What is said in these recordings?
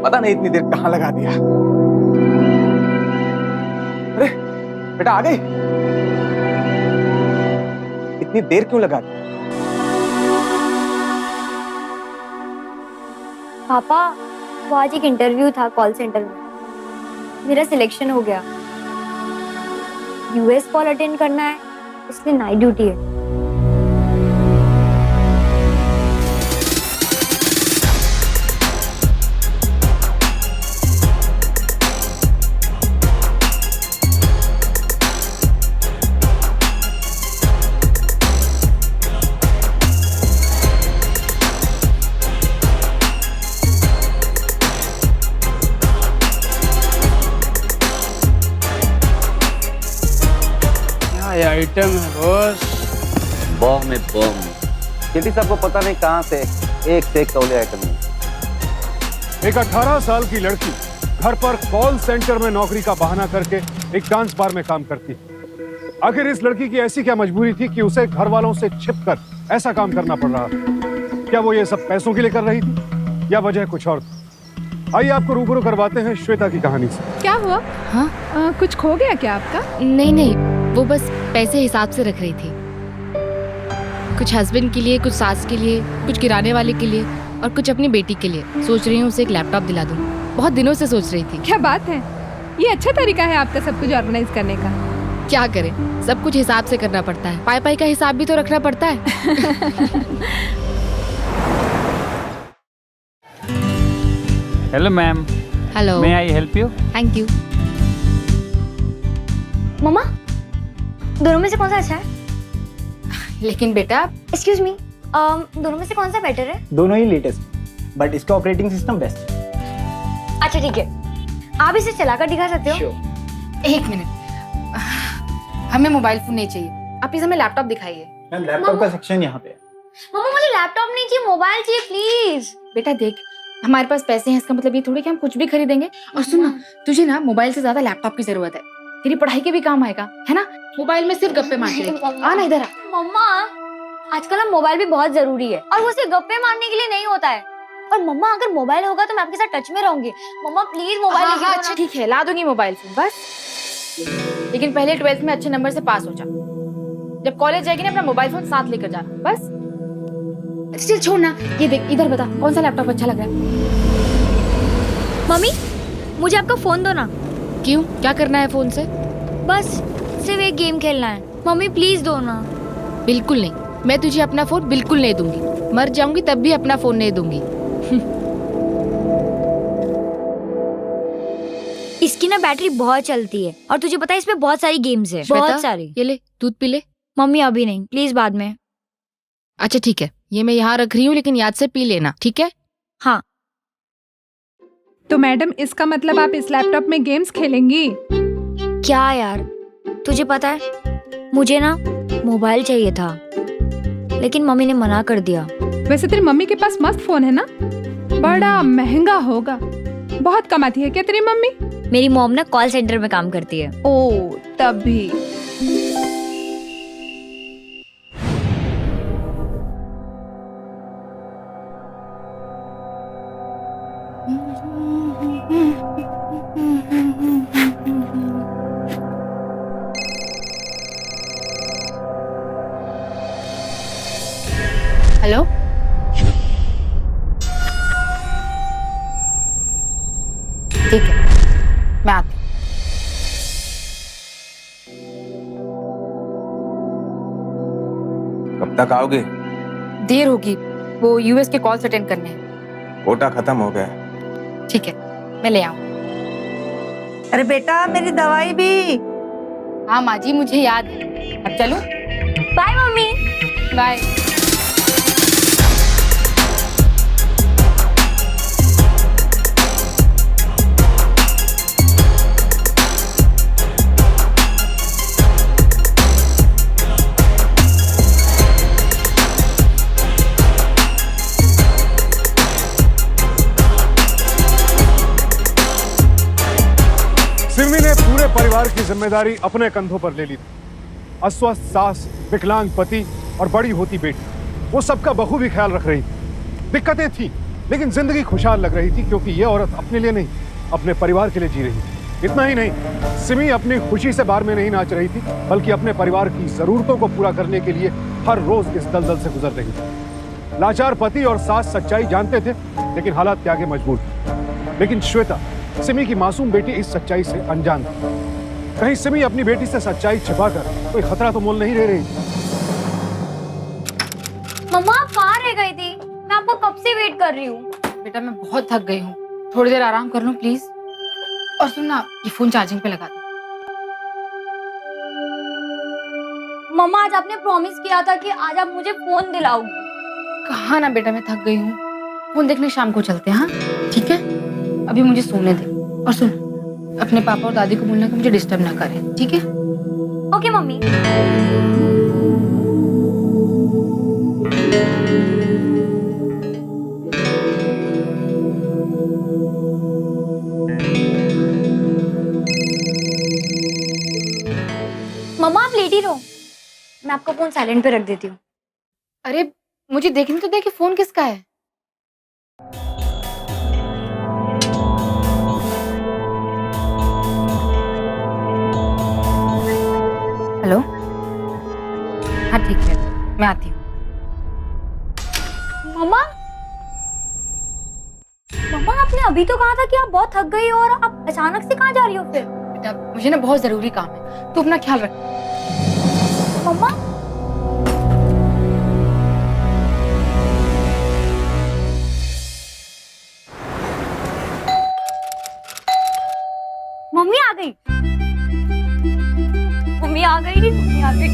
पता नहीं इतनी देर कहाँ लगा दिया। अरे बेटा आ गई, इतनी देर क्यों लगा दी? पापा, वो आज एक इंटरव्यू था कॉल सेंटर में, मेरा सिलेक्शन हो गया। यूएस कॉल अटेंड करना है, इसलिए नाइट ड्यूटी है। ये आइटम है बॉस। बॉम में बॉम। किसी सबको पता नहीं कहां से एक से एक तौले आइटम है। एक 18 साल की लड़की घर पर कॉल सेंटर में नौकरी का बहाना करके एक डांस बार में काम करती। आखिर इस लड़की की ऐसी क्या मजबूरी थी कि उसे घर वालों से छिपकर ऐसा काम करना पड़ रहा? क्या वो ये सब पैसों के लिए कर रही थी या वजह कुछ और? आइए आपको रूबरू करवाते हैं श्वेता की कहानी से। क्या हुआ? हाँ? कुछ खो गया क्या आपका? नहीं, वो बस पैसे हिसाब से रख रही थी। कुछ हस्बैंड के लिए, कुछ सास के लिए, कुछ किराने वाले के लिए और कुछ अपनी बेटी के लिए। सोच रही हूँ उसे एक लैपटॉप दिला दूँ। बहुत दिनों से सोच रही थी। क्या बात है, ये अच्छा तरीका है आपका सब कुछ ऑर्गेनाइज करने का। क्या करें, सब कुछ हिसाब से करना पड़ता है। पाई पाई का हिसाब भी तो रखना पड़ता है। Hello ma'am. Hello. May I help you? Thank you. मम्मा, दोनों में से कौन सा अच्छा है? लेकिन बेटा, एक्सक्यूज मी, दोनों में से कौन सा बेटर है? दोनों ही लेटेस्ट, बट इसका ऑपरेटिंग सिस्टम बेस्ट। अच्छा ठीक है, आप इसे चलाकर दिखा सकते हो? एक मिनट, हमें मोबाइल फोन नहीं चाहिए। आप प्लीज हमें लैपटॉप दिखाइए। मैम लैपटॉप का सेक्शन यहाँ पे है। मम्मा मुझे लैपटॉप नहीं चाहिए, मोबाइल चाहिए प्लीज। बेटा देख, हमारे पास पैसे हैं, इसका मतलब ये थोड़ी कि हम कुछ भी खरीदेंगे। और सुन ना, तुझे ना मोबाइल से ज्यादा लैपटॉप की जरूरत है। तेरी पढ़ाई के भी काम आएगा, है ना? मोबाइल में सिर्फ गप्पे मारते रहे। आ ना इधर आ। मम्मा, आजकल ना मोबाइल भी बहुत जरूरी है और वो सिर्फ गप्पे मारने के लिए नहीं होता है। और मम्मा अगर मोबाइल होगा तो मैं आपके साथ टच में रहूंगी। मम्मा प्लीज मोबाइल लेके दो। अच्छा ठीक है, ला दूंगी मोबाइल फोन, बस। लेकिन पहले 12th में अच्छे नंबर से पास हो जा। जब कॉलेज जाएगी ना, अपना मोबाइल फोन साथ लेकर जाना, बस। चल छोड़ ना, ये देख, इधर बता कौन सा लैपटॉप अच्छा लग रहा है। मम्मी, मुझे आपका फोन दो ना। क्यों, क्या करना है फोन से? बस सिर्फ एक गेम खेलना है। मम्मी प्लीज दो ना। बिल्कुल नहीं, मैं तुझे अपना फोन बिल्कुल नहीं दूंगी। मर जाऊंगी तब भी अपना फोन नहीं दूंगी। इसकी ना बैटरी बहुत चलती है और तुझे पता है इसमें बहुत सारी गेम्स है, बहुत सारी। ये ले, दूध पी ले। मम्मी अभी नहीं, प्लीज बाद में। अच्छा ठीक है, ये मैं यहाँ रख रही हूँ, लेकिन याद से पी लेना, ठीक है? हाँ। तो मैडम, इसका मतलब आप इस लैपटॉप में गेम्स खेलेंगी? क्या यार, तुझे पता है मुझे ना मोबाइल चाहिए था, लेकिन मम्मी ने मना कर दिया। वैसे तेरी मम्मी के पास मस्त फोन है ना? बड़ा महंगा होगा। बहुत कमाती है क्या तेरी मम्मी? मेरी मॉम ना कॉल सेंटर में काम करती है। ओ, तभी। हेलो, ठीक है, मैं आती। कब तक आओगे? देर होगी, वो यूएस के कॉल्स अटेंड करने हैं। कोटा खत्म हो गया। ठीक है, मैं ले आऊँ। अरे बेटा, मेरी दवाई भी। हाँ माँ जी, मुझे याद है। अब चलो। Bye mummy. बाय। सिमी ने पूरे परिवार की जिम्मेदारी अपने कंधों पर ले ली थी। अस्वस्थ सास, विकलांग पति और बड़ी होती बेटी, वो सबका बखूबी ख्याल रख रही थी। दिक्कतें थी, लेकिन जिंदगी खुशहाल लग रही थी क्योंकि ये औरत अपने लिए नहीं, अपने परिवार के लिए जी रही थी। इतना ही नहीं, सिमी अपनी खुशी से बार में नहीं नाच रही थी, बल्कि अपने परिवार की जरूरतों को पूरा करने के लिए हर रोज इस दलदल से गुजर रही थी। लाचार पति और सास सच्चाई जानते थे, लेकिन हालात के आगे मजबूर थे। लेकिन श्वेता, सिमी की मासूम बेटी, इस सच्चाई से अनजान थी। कहीं सिमी अपनी बेटी से सच्चाई छिपाकर कोई खतरा तो मोल नहीं ले रही थी। मम्मा आप कहाँ रह गई थी? मैं आपको कब से वेट कर रही हूँ। बेटा मैं बहुत थक गई हूँ, थोड़ी देर आराम कर लूँ प्लीज। और सुन ना, ये फोन चार्जिंग पे लगा दे। मम्मा आज आपने प्रॉमिस किया था कि आज आप मुझे फोन दिलाओगी। कहाँ ना बेटा, मैं थक गई हूँ। फोन देखने शाम को चलते हैं, हाँ ठीक है? अभी मुझे सोने दे। और सुन, अपने पापा और दादी को बोलना कि मुझे डिस्टर्ब ना करें, ठीक है? Okay mummy. मम्मा आप लेटी रहो, मैं आपका फोन साइलेंट पे रख देती हूँ। अरे मुझे देखने तो दे कि फोन किसका है। हेलो, हाँ ठीक है, मैं आती हूँ। मम्मा मम्मा आपने अभी तो कहा था कि आप बहुत थक गई हो, और आप अचानक से कहाँ जा रही हो फिर? बेटा मुझे ना बहुत जरूरी काम है, तू अपना ख्याल रख। मम्मा मम्मी आ गई, मम्मी आ गई, मम्मी आ गई।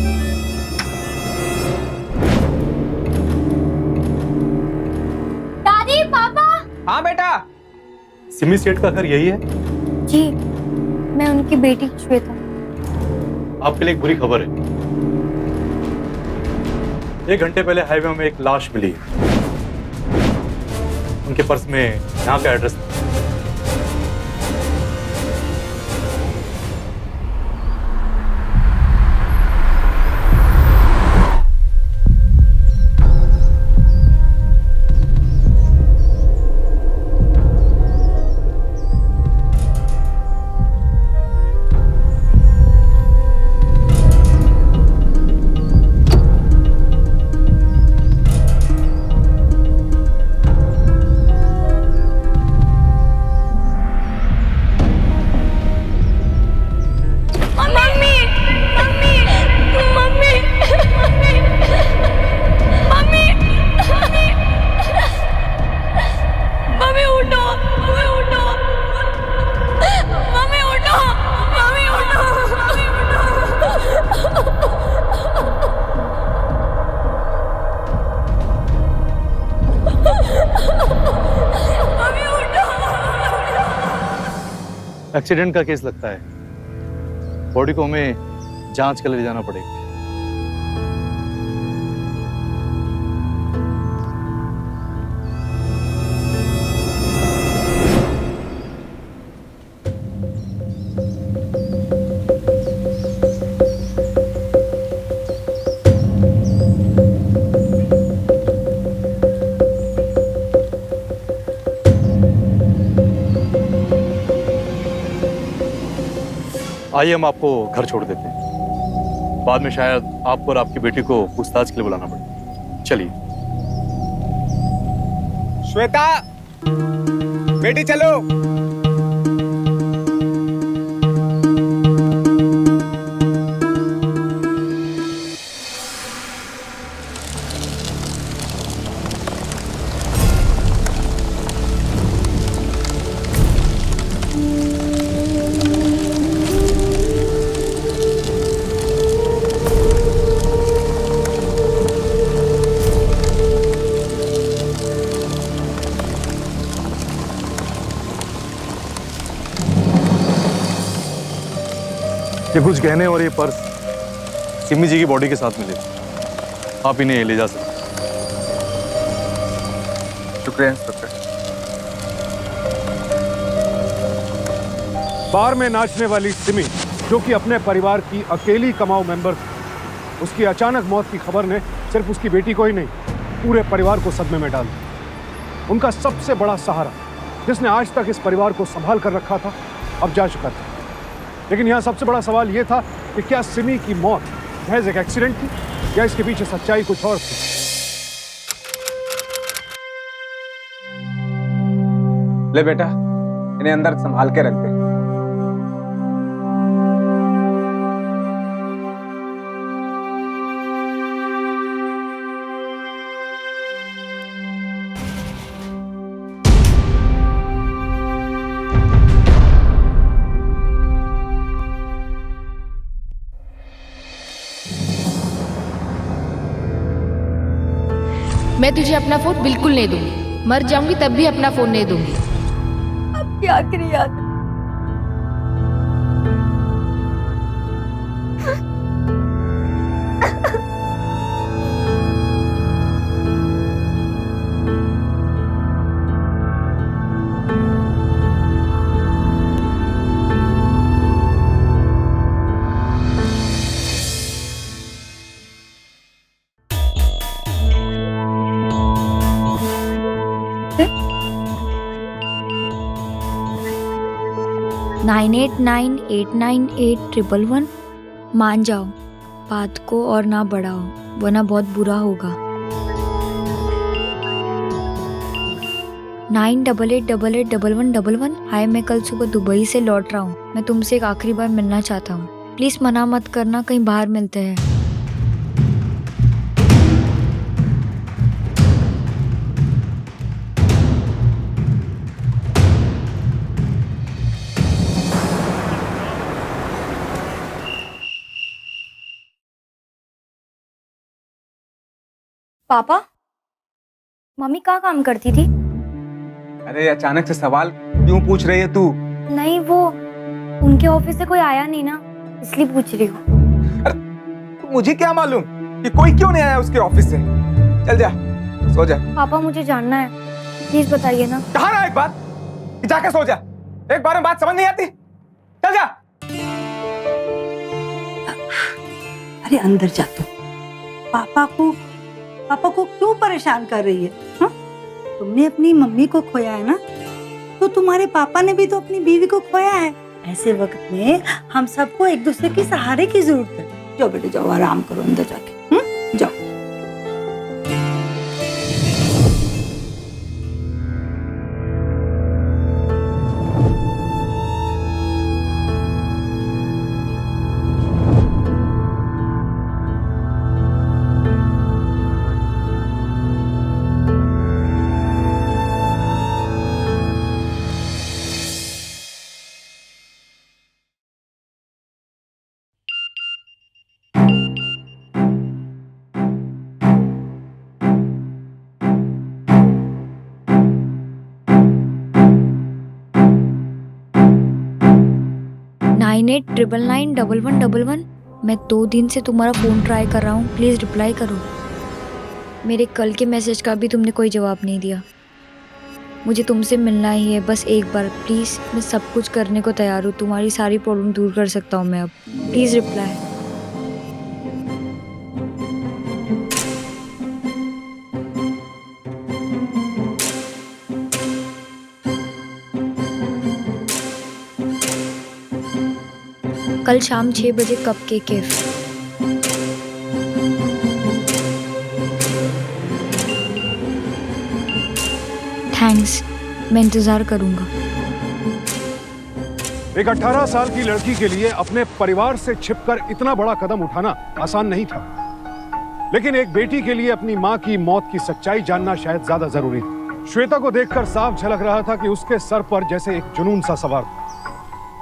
दादी, पापा। हाँ बेटा। सिमी सेठ का घर यही है? जी, मैं उनकी बेटी श्वेता। आपके लिए एक बुरी खबर है। 1 घंटे पहले हाईवे में एक लाश मिली। उनके पर्स में यहाँ का एड्रेस था। एक्सीडेंट का केस लगता है। बॉडी को हमें जांच के लिए ले जाना पड़ेगा। आइए हम आपको घर छोड़ देते हैं। बाद में शायद आपको और आपकी बेटी को पूछताछ के लिए बुलाना पड़े। चलिए। श्वेता, बेटी चलो। ये कुछ गहने और ये पर्स सिमी जी की बॉडी के साथ मिले। आप इन्हें ले जा सकते। शुक्रिया इंस्पेक्टर। बार में नाचने वाली सिमी, जो कि अपने परिवार की अकेली कमाऊ मेंबर थी, उसकी अचानक मौत की खबर ने सिर्फ उसकी बेटी को ही नहीं, पूरे परिवार को सदमे में डाल दिया। उनका सबसे बड़ा सहारा, जिसने आज तक इस परिवार को संभाल कर रखा था, अब जा चुका था। लेकिन यहाँ सबसे बड़ा सवाल यह था कि क्या सिमी की मौत महज एक एक्सीडेंट थी या इसके पीछे सच्चाई कुछ और थी। ले बेटा, इन्हें अंदर संभाल के रख दे। मैं तुझे अपना फोन बिल्कुल नहीं दूंगी, मर जाऊंगी तब भी अपना फोन नहीं दूंगी। अब क्या आखिरी याद है? नाइन 98989811 मान जाओ बात को और ना बढ़ाओ, वरना बहुत बुरा होगा। 98881111। हाय, मैं कल सुबह दुबई से लौट रहा हूँ। मैं तुमसे एक आखिरी बार मिलना चाहता हूँ। प्लीज मना मत करना, कहीं बाहर मिलते हैं। पापा, मम्मी कहाँ काम करती थी? अरे अचानक से सवाल क्यों पूछ रही है तू? नहीं, वो उनके ऑफिस से कोई आया नहीं ना, इसलिए पूछ रही हूँ। तो मुझे क्या मालूम कि कोई क्यों नहीं आया उसके ऑफिस से। चल जा, सो जा। पापा, मुझे जानना है, प्लीज बताइए ना। कहा ना एक बात कि जाके सो जा। एक बार में बात समझ नहीं आती। चल जा। अरे अंदर जा तू। पापा को क्यों परेशान कर रही है? हाँ? तुमने अपनी मम्मी को खोया है ना, तो तुम्हारे पापा ने भी तो अपनी बीवी को खोया है। ऐसे वक्त में हम सबको एक दूसरे के सहारे की जरूरत है। जाओ बेटे जाओ, आराम करो अंदर जाके। जाओ। नाइन 98991111। मैं 2 दिन से तुम्हारा फोन ट्राई कर रहा हूँ, प्लीज रिप्लाई करो। मेरे कल के मैसेज का भी तुमने कोई जवाब नहीं दिया। मुझे तुमसे मिलना ही है, बस एक बार प्लीज। मैं सब कुछ करने को तैयार हूँ, तुम्हारी सारी प्रॉब्लम दूर कर सकता हूँ मैं अब। Please reply. कल शाम 6 बजे कप के कैफ। थैंक्स, मैं इंतजार करूंगा। एक 18 साल की लड़की के लिए अपने परिवार से छिपकर इतना बड़ा कदम उठाना आसान नहीं था, लेकिन एक बेटी के लिए अपनी मां की मौत की सच्चाई जानना शायद ज्यादा जरूरी था। श्वेता को देखकर साफ झलक रहा था कि उसके सर पर जैसे एक जुनून सा सवार था।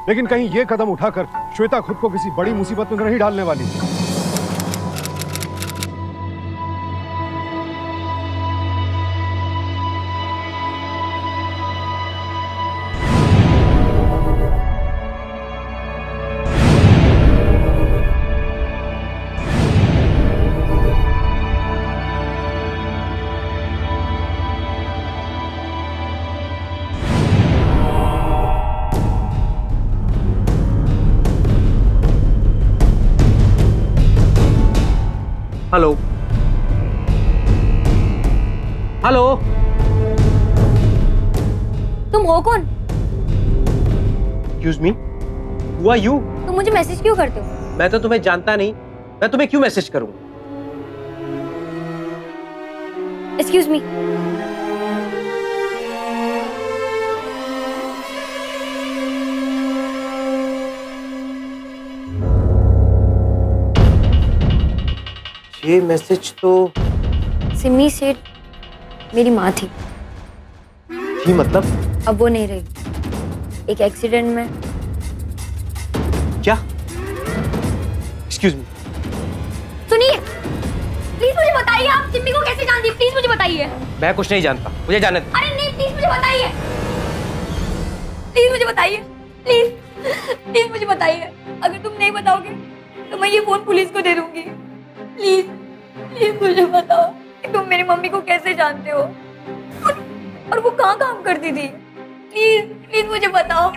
लेकिन कहीं यह कदम उठाकर श्वेता खुद को किसी बड़ी मुसीबत में नहीं डालने वाली थी। हेलो हेलो हो कौन? Excuse me? Who are you? तुम मुझे मैसेज क्यों करते हो? मैं तो तुम्हें जानता नहीं, मैं तुम्हें क्यों मैसेज करूं? Excuse me. ये मैसेज तो सिमी सेठ मेरी माँ थी, मतलब अब वो नहीं रही, एक एक्सीडेंट में। क्या? Excuse me? सुनिए, प्लीज मुझे बताइए आप सिमी को कैसे जानती है? प्लीज मुझे बताइए। मैं कुछ नहीं जानता, मुझे जानने दो। अरे नहीं, प्लीज मुझे बताइए, प्लीज मुझे बताइए, प्लीज प्लीज मुझे बताइए। अगर तुम नहीं बताओगे तो मैं ये फोन पुलिस को दे दूंगी। प्लीज प्लीज मुझे बताओ कि तुम मेरी मम्मी को कैसे जानते हो और वो कहाँ काम करती थी। प्लीज प्लीज मुझे बताओ।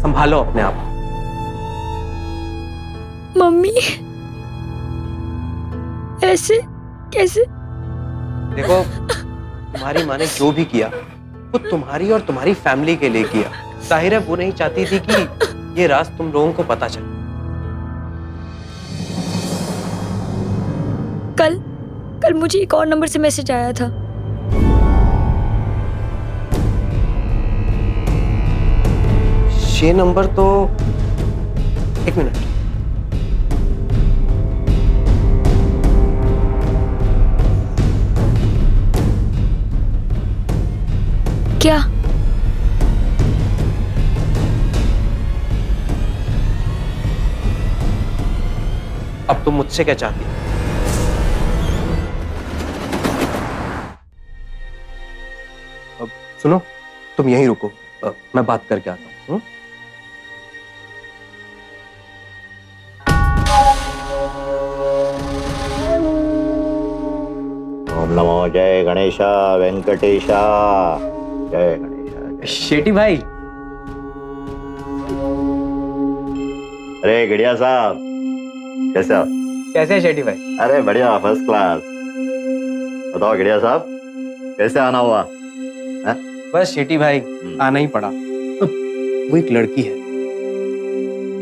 संभालो अपने आप। मम्मी ऐसे कैसे? देखो, तुम्हारी माँ ने जो भी किया वो तुम्हारी और तुम्हारी फैमिली के लिए किया। जाहिर है वो नहीं चाहती थी कि ये राज तुम लोगों को पता चले। कल मुझे एक और नंबर से मैसेज आया था। ये नंबर तो, एक मिनट, क्या? अब तुम मुझसे क्या चाहती हो? अब सुनो, तुम यहीं रुको, मैं बात करके आता हूँ। ओम नमो जय गणेशा वेंकटेशा, जय गणेशा। शेट्टी भाई। अरे गड़िया साहब, कैसे हो? कैसे है शेट्टी भाई? अरे बढ़िया, फर्स्ट क्लास। बताओ गड़िया साहब, कैसे आना हुआ? बस शेट्टी भाई, आना ही पड़ा। वो एक लड़की है,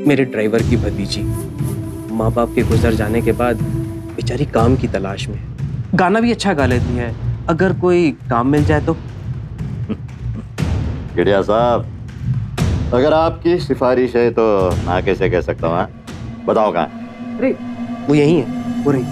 मेरे ड्राइवर की भतीजी, माँ बाप के गुजर जाने के बाद बेचारी काम की तलाश में। गाना भी अच्छा गा लेती है, अगर कोई काम मिल जाए तो। गड़िया साहब, अगर आपकी सिफारिश है तो ना कैसे कह सकता हूँ। बताओ कहाँ? अरे वो यही है, वो रही।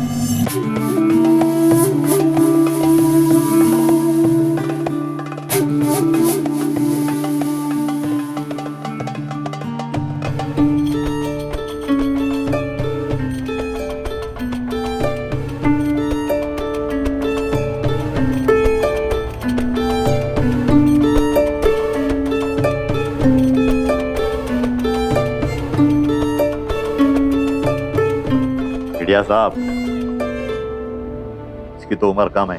साहब, इसकी तो उम्र कम है,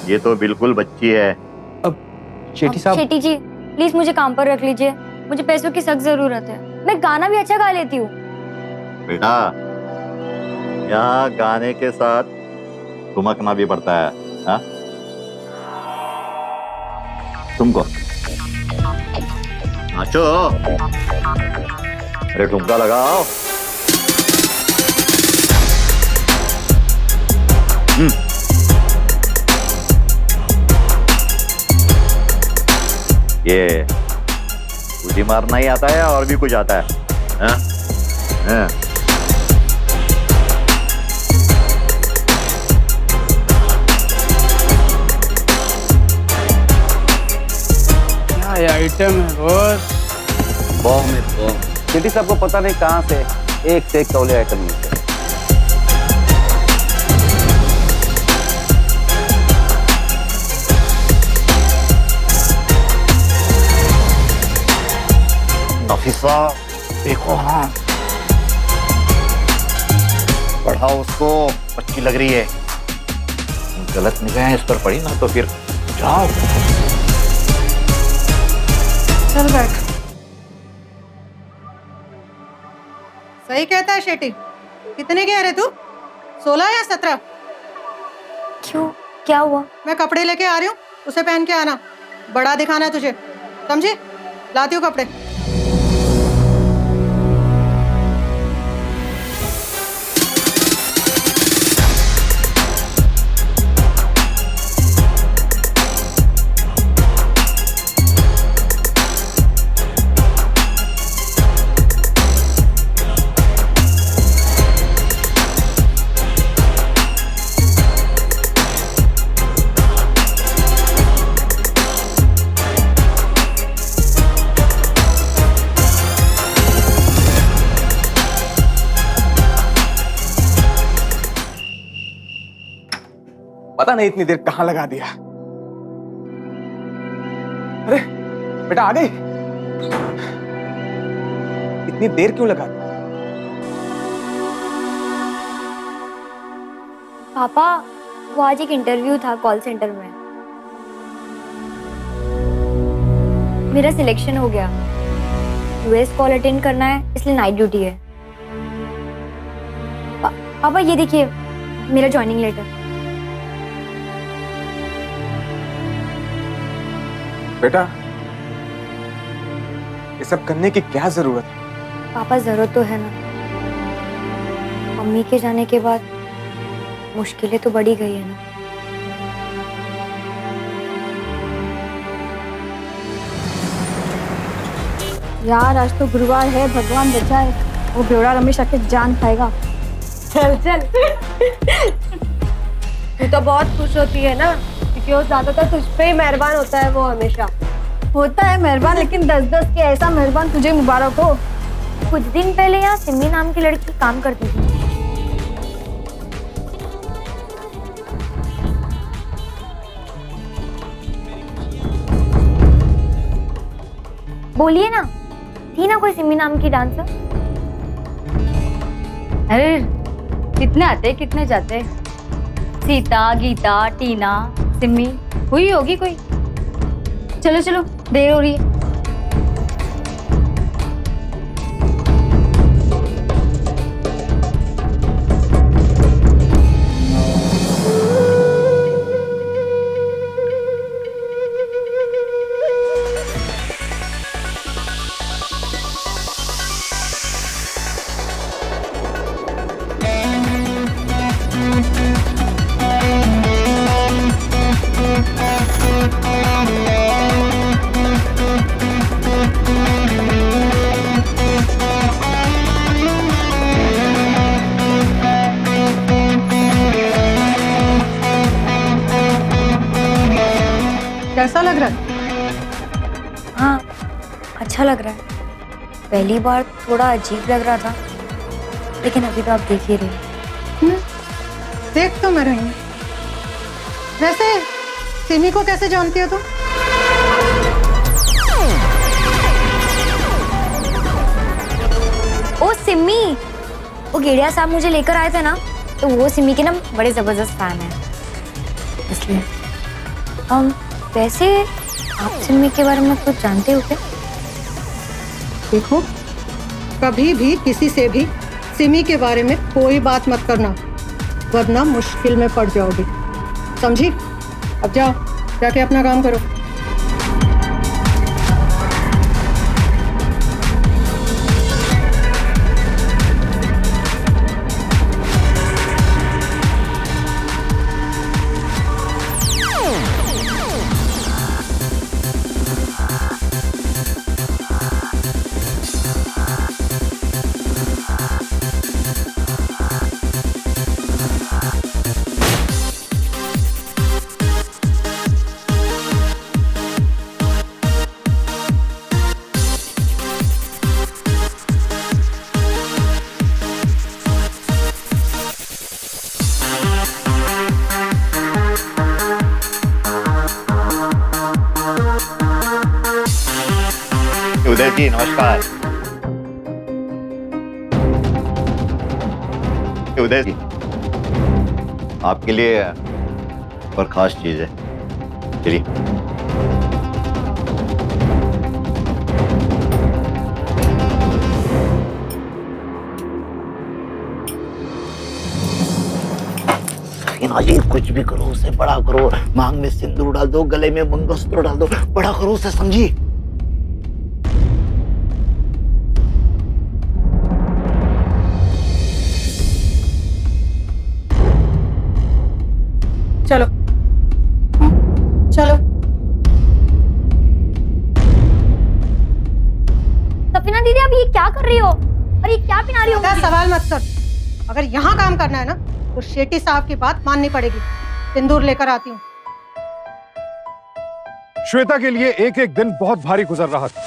ये तो बिल्कुल बच्ची है। अब शेट्टी साहब, शेट्टी जी प्लीज मुझे काम पर रख लीजिए, मुझे पैसों की सख्त जरूरत है। मैं गाना भी अच्छा गा लेती हूँ। बेटा, यहाँ गाने के साथ ठुमकना भी पड़ता है। हा? तुमको नाचो, अरे ठुमका लगाओ। ये कुछ मारना ही आता है और भी कुछ आता है? हाँ? हाँ। क्या ये आइटम है बॉस? बॉम्ब में बॉम्ब। शेट्टी साहब को पता नहीं कहाँ से एक से एक तौले आइटम मिलते हैं। नफीसा देखो, हाँ बढ़ाओ उसको, अच्छी लग रही है। गलत निगाहें इस पर पड़ी ना तो फिर जाओ। चल बैठ। सही कहता है शेटी। कितने की है रे तू? 16 या 17? क्यों, क्या हुआ? मैं कपड़े लेके आ रही हूँ, उसे पहन के आना। बड़ा दिखाना है तुझे, समझी? लाती हूँ कपड़े। पता नहीं इतनी देर कहां लगा दिया। अरे बेटा आ गई। इतनी देर क्यों लगा दी? पापा, वो आज एक इंटरव्यू था कॉल सेंटर में, मेरा सिलेक्शन हो गया। यूएस कॉल अटेंड करना है, इसलिए नाइट ड्यूटी है। पापा ये देखिए मेरा ज्वाइनिंग लेटर। बेटा ये सब करने की क्या जरूरत है? पापा जरूरत तो है ना, मम्मी के जाने के बाद मुश्किलें तो बढ़ी गई है ना। यार आज तो गुरुवार है, भगवान बचाए, वो बेवड़ा रमेश आके जान खाएगा। चल चल। तू तो बहुत खुश होती है ना, क्योंकि वो ज्यादातर तुझ पे ही मेहरबान होता है। वो हमेशा होता है मेहरबान, लेकिन 10-10 के ऐसा मेहरबान तुझे मुबारक हो। कुछ दिन पहले यहाँ सिमी नाम की लड़की काम करती थी। बोलिए ना, थी ना कोई सिमी नाम की डांसर? अरे कितने आते कितने जाते, सीता, गीता, टीना, सिमी, हुई होगी कोई। चलो चलो, देर हो रही है। कैसा लग रहा है? हाँ अच्छा लग रहा है। पहली बार थोड़ा अजीब लग रहा था, लेकिन अभी तो आप देख ही रहे हो। देख तो मैं रही हूँ। वैसे सिमी को कैसे जानती हो तुम? ओ सिमी, वो गेड़िया साहब मुझे लेकर आए थे ना, तो वो सिमी के ना बड़े जबरदस्त फैन है, इसलिए। वैसे आप सिमी के बारे में कुछ जानते हो क्या? देखो, कभी भी किसी से भी सिमी के बारे में कोई बात मत करना, वरना मुश्किल में पड़ जाओगी, समझी? अब जाओ, जाके अपना काम करो। उदय जी नमस्कार। उदय जी आपके लिए और खास चीज है, चलिए। जी कुछ भी करो, उसे बड़ा करो, मांग में सिंदूर डाल दो, गले में मंगलसूत्र डाल दो, बड़ा करो उसे, समझी? चलो चलो। सफीना दीदी आप ये क्या कर रही हो और ये क्या पिला रही हो? सवाल मत कर। अगर यहाँ काम करना है ना तो शेट्टी साहब की बात माननी पड़ेगी। सिंदूर लेकर आती हूँ। श्वेता के लिए एक एक दिन बहुत भारी गुजर रहा था।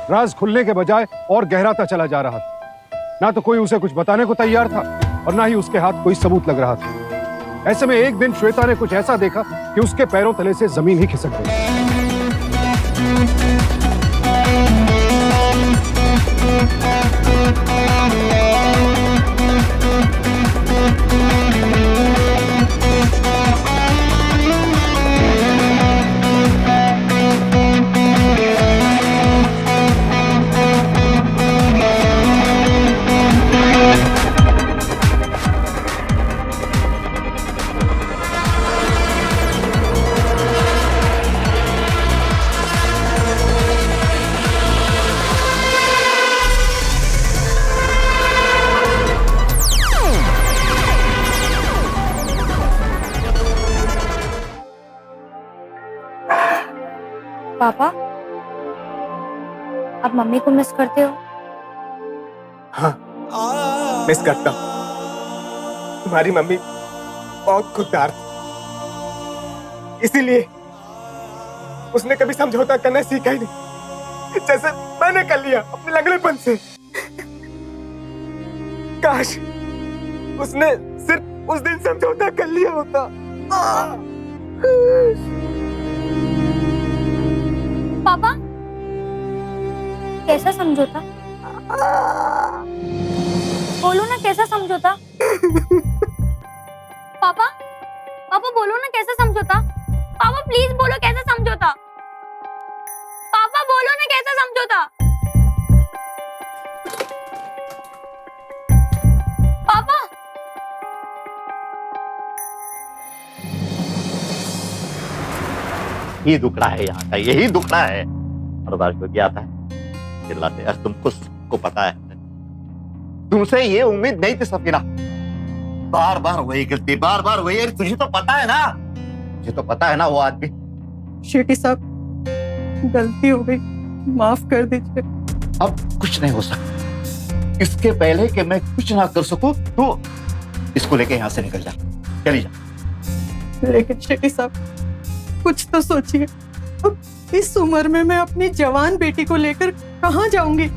राज खुलने के बजाय और गहराता चला जा रहा था। ना तो कोई उसे कुछ बताने को तैयार था और ना ही उसके हाथ कोई सबूत लग रहा था। ऐसे में एक दिन श्वेता ने कुछ ऐसा देखा कि उसके पैरों तले से जमीन ही खिसक गई। पापा आप मम्मी को मिस करते हो? हाँ मिस करता हूँ। तुम्हारी मम्मी बहुत खुददार थी, इसीलिए उसने कभी समझौता करना सीखा ही नहीं, जैसे मैंने कर लिया अपने लंगड़ेपन से। काश उसने सिर्फ उस दिन समझौता कर लिया होता। पापा कैसा समझौता? बोलो ना कैसा समझौता? पापा पापा बोलो ना कैसा समझौता? पापा प्लीज बोलो कैसा समझौता? पापा बोलो ना कैसा समझौता? पापा ये दुखड़ा है यहाँ का, यही दुखड़ा है। बर्दाश्त हो गया था, चिल्लाते यार, तुमको सबको पता है, तुमसे ये उम्मीद नहीं थी सफीना। बार बार वही गलती, बार बार वही। अरे तुझे तो पता है ना, तुझे तो पता है ना वो आदमी। शेट्टी साहब गलती हो गई, माफ कर दीजिए। अब कुछ नहीं हो सकता। इसके पहले कि मैं कुछ ना कर सकूं तो इसको लेके यहाँ से निकल जा, चली जा। लेकिन शेट्टी साहब कुछ तो सोचिए, अब इस उम्र में मैं अपनी जवान बेटी को लेकर कहाँ जाऊंगी?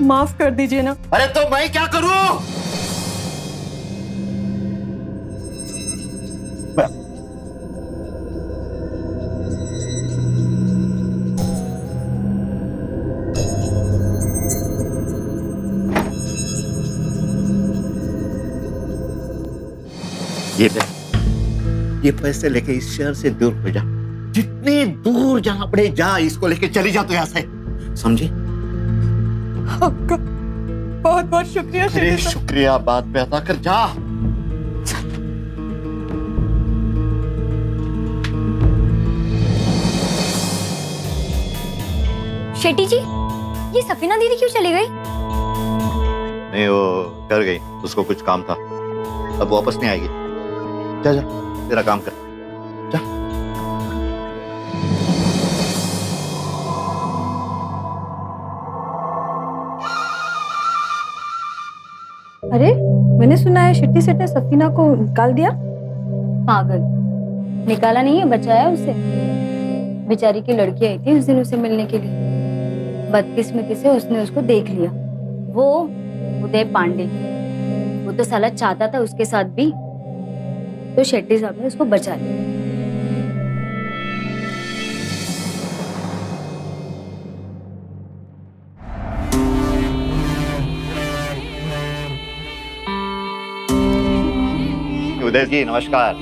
माफ कर दीजिए ना। अरे तो मैं क्या करूं? ये पैसे लेके इस शहर से दूर हो जा, जितनी दूर जाना पड़े जा, इसको लेके चली जा तो यहाँ से, समझी? आपका बहुत बहुत शुक्रिया। अरे शुक्रिया बात पे अदा कर, जा। शेट्टी जी ये सफीना दीदी क्यों चली गई? नहीं वो कर गई, उसको कुछ काम था, अब वापस नहीं आएगी। जा जा तेरा काम कर, जा। अरे मैंने सुना है शेट्टी सेठ ने सफीना को निकाल दिया। पागल, निकाला नहीं है, बचाया उसे। बेचारी की लड़की आई थी उस दिन उसे मिलने के लिए, बदकिस्मती से उसने उसको देख लिया। वो उदय पांडे, वो तो साला चाहता था उसके साथ भी, तो शेट्टी साहब ने उसको बचा लिया। सुदेश जी नमस्कार।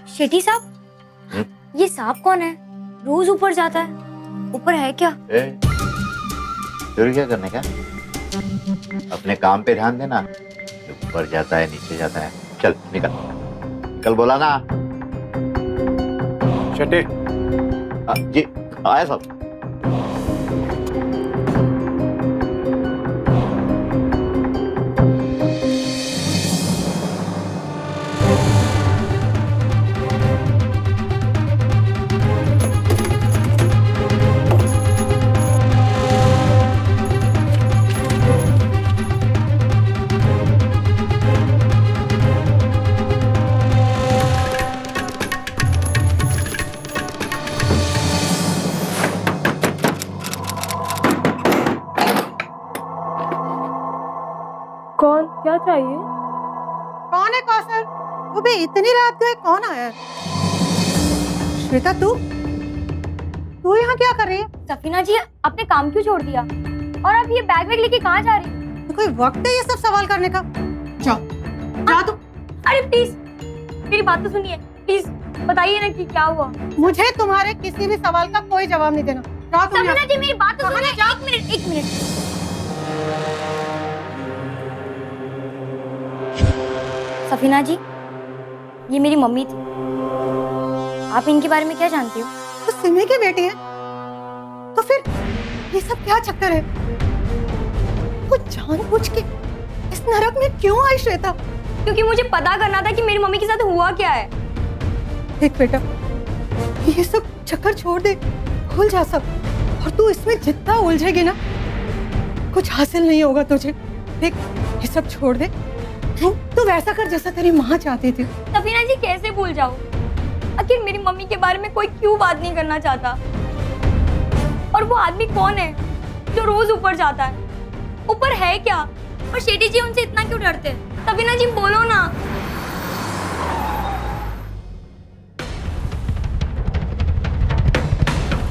शेठी साहब, ये सांप कौन है? रोज ऊपर जाता है, ऊपर है क्या? फिर क्या करने का? अपने काम पे ध्यान देना। ऊपर जाता है नीचे जाता है। चल निकल, कल बोला ना। शेट्टी जी आया सब। कौन, क्या चाहिए? कौन है कौसर? वो भी इतनी रात को कौन आया? श्वेता तू यहाँ क्या कर रही है? सफीना जी, आपने काम क्यों छोड़ दिया? और आप ये बैग वैग लेके कहाँ जा रही हैं? तो कोई वक्त है ये सब सवाल करने का? जाओ जा तू। अरे प्लीज मेरी बात तो सुनिए, प्लीज बताइए ना कि क्या हुआ। मुझे तुम्हारे किसी भी सवाल का कोई जवाब नहीं देना। जाओ तुम। सफीना जी मेरी बात तो सुनिए, एक मिनट। सफीना जी, ये मेरी मम्मी थी। आप इनके बारे में क्या जानती हो? तो सिमी की बेटी है, तो फिर ये सब क्या चक्कर है? वो जानबूझ के इस नरक में क्यों आई श्वेता? क्योंकि मुझे पता करना था कि मेरी मम्मी के साथ हुआ क्या है। देख बेटा, ये सब चक्कर छोड़ दे, भूल जा सब। और तू इसमें जितना उलझेगी ना, कुछ हासिल नहीं होगा तुझे। देख, ये सब छोड़ दे। तू वैसा कर जैसा तेरी माँ चाहती थी। सफीना जी कैसे भूल जाऊं? आखिर मेरी मम्मी के बारे में कोई क्यों बात नहीं करना चाहता? और वो आदमी कौन है जो रोज ऊपर जाता है? ऊपर है क्या? और शेठी जी उनसे इतना क्यों डरते हैं? सफीना जी बोलो ना।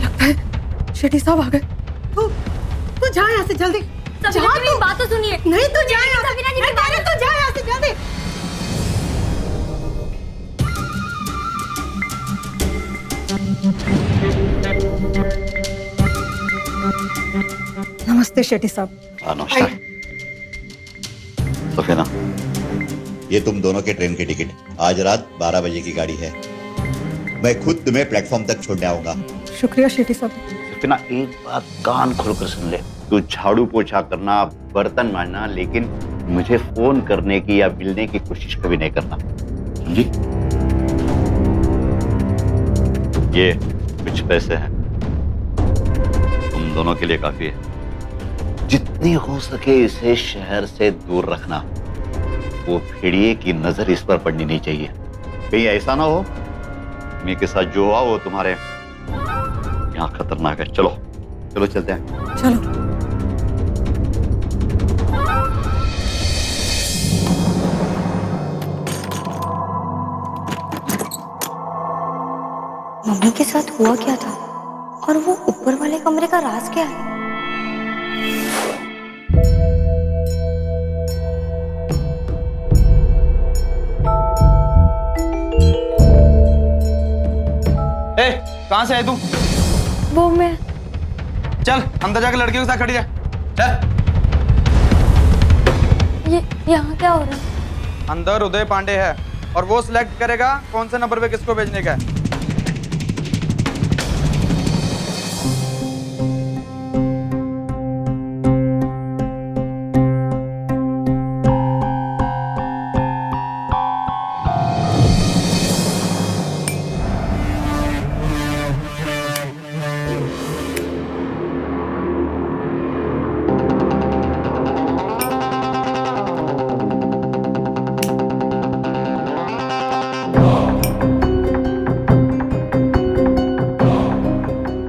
लगता है शेठी साहब आ गए। तू जा यहाँ से जल्दी। सफीना जी मेरी बात तो सुनिए। नहीं तू जा यहाँ से। सफीना जी तू जा यहाँ से जल्दी। नमस्ते शेठी साहब। नमस्कार। सफीना, ये तुम दोनों के ट्रेन की टिकट। आज रात 12 बजे की गाड़ी है। मैं खुद तुम्हें प्लेटफॉर्म तक छोड़ने आऊंगा। शुक्रिया शेठी साहब। सफीना, एक बात कान खोलकर सुन ले। तू झाड़ू पोछा करना, बर्तन मांजना, लेकिन मुझे फोन करने की या मिलने की कोशिश कभी नहीं करना, समझी? ये कुछ पैसे हैं, तुम दोनों के लिए काफी है। जितनी हो सके इसे शहर से दूर रखना। वो भेड़िए की नजर इस पर पड़नी नहीं चाहिए। कहीं ऐसा ना हो मेरे के साथ जो हुआ वो तुम्हारे यहाँ खतरनाक है। चलो चलो चलते हैं। चलो। मम्मी के साथ हुआ क्या था? और वो ऊपर वाले कमरे का राज क्या है? कहाँ से आए तुम? वो मैं। चल अंदर जाके लड़कियों के साथ खड़ी रह। चल। ये यहाँ क्या हो रहा है? अंदर उदय पांडे है और वो सिलेक्ट करेगा कौन से नंबर पे किसको भेजने का है।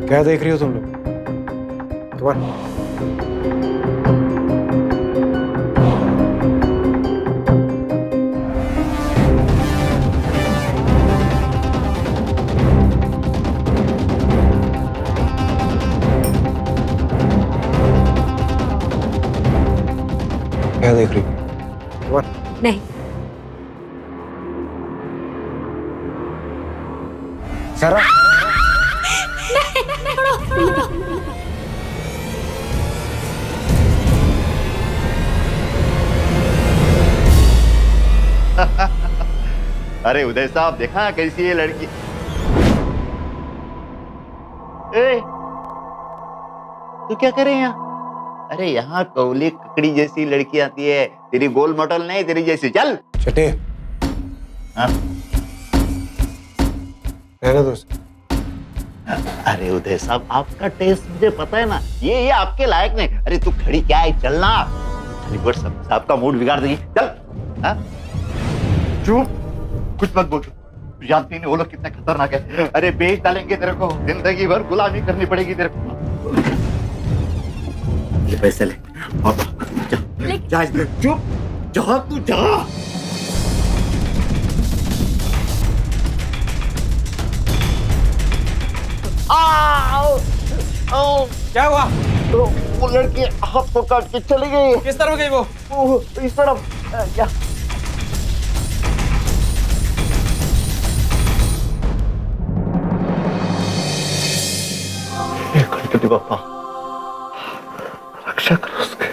क्या देख रही हो तुम लोग? क्या देख रही? नहीं। सरा अरे उदय साहब, देखा कैसी है लड़की। ए, तू क्या करे यहाँ? अरे यहाँ कौली ककड़ी जैसी लड़की आती है, तेरी गोल मॉडल नहीं, तेरी जैसी। चल चटे। हाँ? रहने दो उसे। अरे उदय साहब, आपका टेस्ट मुझे पता है ना, ये आपके लायक नहीं। अरे तू खड़ी क्या है, चलना। अरे बट साहब का मूड बिगाड़ देगी। चल। हाँ? चुप, कुछ मत बोल। तू जानती नहीं वो लोग कितने खतरनाक है। अरे बेच डालेंगे तेरे को, जिंदगी भर गुलामी करनी पड़ेगी तेरे को। ले पैसे ले और जा, चुप जा, तू जा। क्या हुआ? तो वो लड़की हाथ को काट के चली गई। किस तरफ गई वो? इस तरफ। क्या? गणपति बापा, रक्षा करो उसके।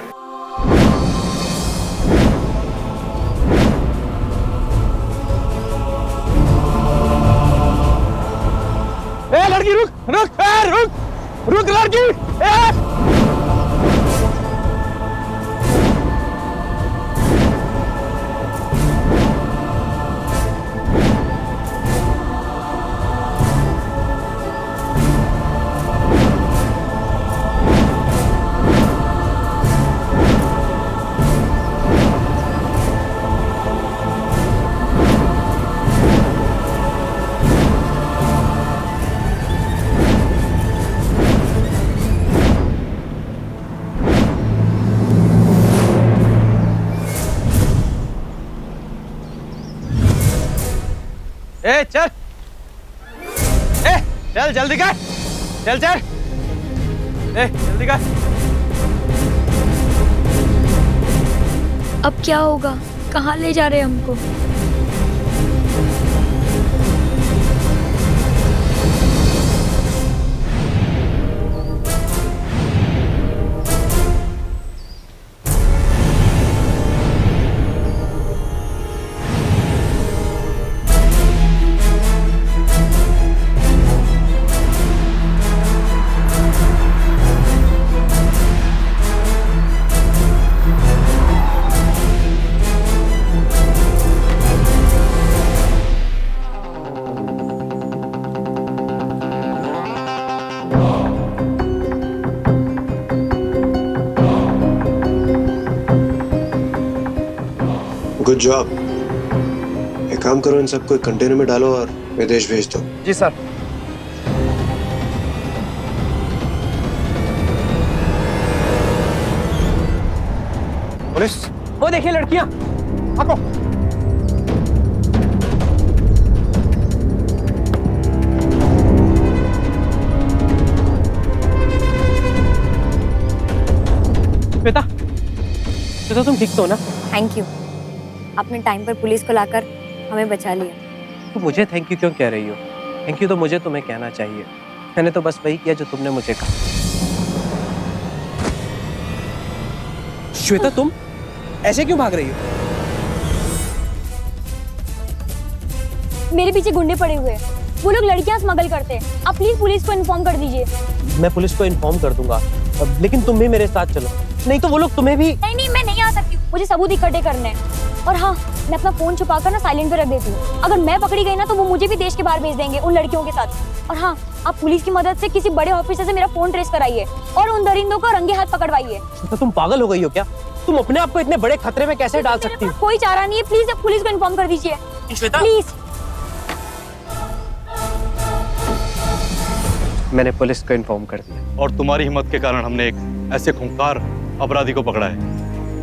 ए लड़की रुक रुक, ए रुक रुक लड़की, ए चल, चल जल्दी कर, चल चल, जल्दी कर। अब क्या होगा? कहाँ ले जा रहे हैं हमको? Good job. एक काम करो, इन सबको एक कंटेनर में डालो और विदेश भेज दो। जी सर। पुलिस, वो देखिए लड़कियां, आपको श्वेता, श्वेता तुम ठीक तो हो ना? थैंक यू, आपने टाइम पर पुलिस को लाकर हमें बचा लिया। तो मुझे थैंक यू क्यों कह रही हो? थैंक यू तो मुझे तुम्हें कहना चाहिए। मैंने तो बस वही किया जो तुमने मुझे कहा। श्वेता तुम ऐसे क्यों भाग रही हो? मेरे पीछे गुंडे पड़े हुए हैं, वो लोग लड़कियां स्मगल करते हैं। आप प्लीज पुलिस को इन्फॉर्म कर दीजिए। मैं पुलिस को इन्फॉर्म कर दूंगा, लेकिन तुम भी मेरे साथ चलो, नहीं तो वो लोग तुम्हें भी। नहीं, मैं नहीं आ सकती, मुझे सबूत इकट्ठे करने हैं। और हाँ, मैं अपना फोन छुपाकर ना साइलेंट पे रख देती हूँ। अगर मैं पकड़ी गई ना तो वो मुझे भी देश के बाहर भेज देंगे उन लड़कियों के साथ। और हाँ, आप पुलिस की मदद से किसी बड़े ऑफिसर से मेरा फोन ट्रेस कराइए और उन दरिंदों को रंगे हाथ पकड़वाइए। तो तुम पागल हो गई हो क्या? तुम अपने आप को इतने बड़े खतरे में कैसे डाल सकती हो? कोई चारा नहीं है, प्लीज आप पुलिस को इन्फॉर्म कर दीजिए प्लीज। मैंने पुलिस को इन्फॉर्म कर दिया। और तुम्हारी हिम्मत के कारण हमने एक ऐसे खूंखार अपराधी को पकड़ा है।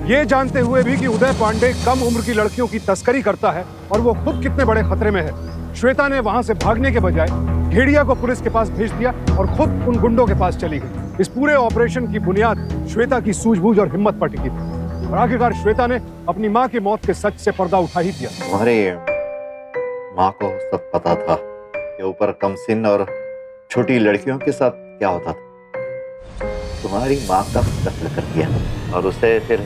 ये जानते हुए भी कि उदय पांडे कम उम्र की लड़कियों की तस्करी करता है और वो खुद कितने बड़े खतरे में है, श्वेता ने वहां से भागने के बजाय घेड़िया को पुलिस के पास भेज दिया और खुद उन गुंडों के पास चली गई। इस पूरे ऑपरेशन की बुनियाद श्वेता की सूझबूझ और हिम्मत पर टिकी थी और आखिरकार श्वेता ने अपनी माँ की मौत के सच से पर्दा उठा ही दिया। तुम्हारी माँ को सब पता था कि ऊपर कम सिन और छोटी लड़कियों के साथ क्या होता था। तुम्हारी माँ का कत्ल कर दिया और उसे फिर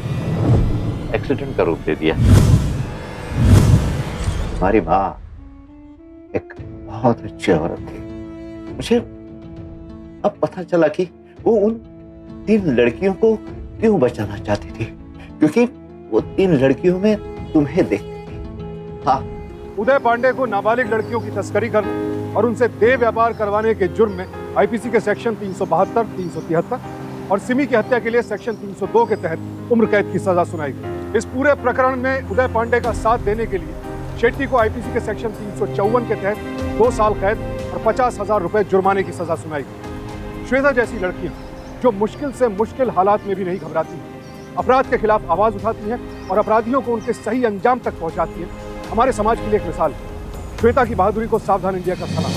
एक्सीडेंट का रूप दे दिया। तुम्हारी माँ एक बहुत अच्छी औरत थी। मुझे अब पता चला कि वो उन 3 लड़कियों को क्यों बचाना चाहती थी, क्योंकि वो 3 लड़कियों में तुम्हें देखती थी। हाँ, उदय पांडे को नाबालिग लड़कियों की तस्करी करने और उनसे देह व्यापार करवाने के जुर्म में आईपीसी के सेक्शन 372, 373 और सिमी की हत्या के लिए सेक्शन 302 के तहत उम्र कैद की सजा सुनाई गई। इस पूरे प्रकरण में उदय पांडे का साथ देने के लिए शेट्टी को आईपीसी के सेक्शन 354 के तहत 2 साल कैद और 50,000 रुपए जुर्माने की सजा सुनाई गई। श्वेता जैसी लड़कियां जो मुश्किल से मुश्किल हालात में भी नहीं घबराती हैं, अपराध के खिलाफ आवाज उठाती हैं और अपराधियों को उनके सही अंजाम तक पहुंचाती हैं, हमारे समाज के लिए एक मिसाल है। श्वेता की बहादुरी को सावधान इंडिया का सलाम।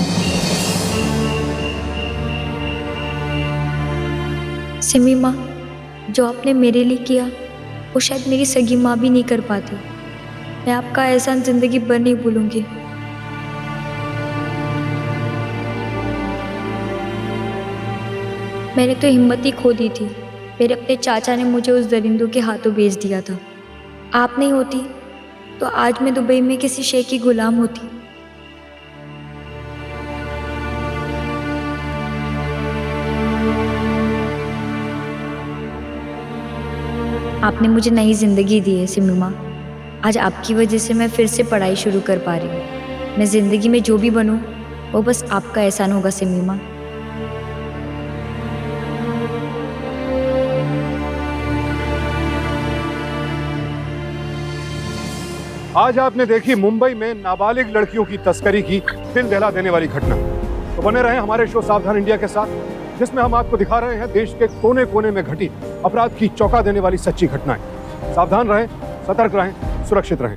सिमी माँ, जो आपने मेरे लिए किया वो शायद मेरी सगी माँ भी नहीं कर पाती। मैं आपका एहसान जिंदगी भर नहीं भूलूंगी। मैंने तो हिम्मत ही खो दी थी। मेरे अपने चाचा ने मुझे उस दरिंदों के हाथों बेच दिया था। आप नहीं होती तो आज मैं दुबई में किसी शेख की गुलाम होती। आपने मुझे नई जिंदगी दी है सिमी माँ। आज आपकी वजह से मैं फिर से पढ़ाई शुरू कर पा रही हूँ। मैं जिंदगी में जो भी बनूँ वो बस आपका एहसान होगा सिमी माँ। आज आपने देखी मुंबई में नाबालिग लड़कियों की तस्करी की दिल दहला देने वाली घटना। तो बने रहे हमारे शो सावधान इंडिया के साथ, जिसमें हम आपको दिखा रहे हैं देश के कोने कोने में घटी अपराध की चौंका देने वाली सच्ची घटनाएं। सावधान रहें, सतर्क रहें, सुरक्षित रहें।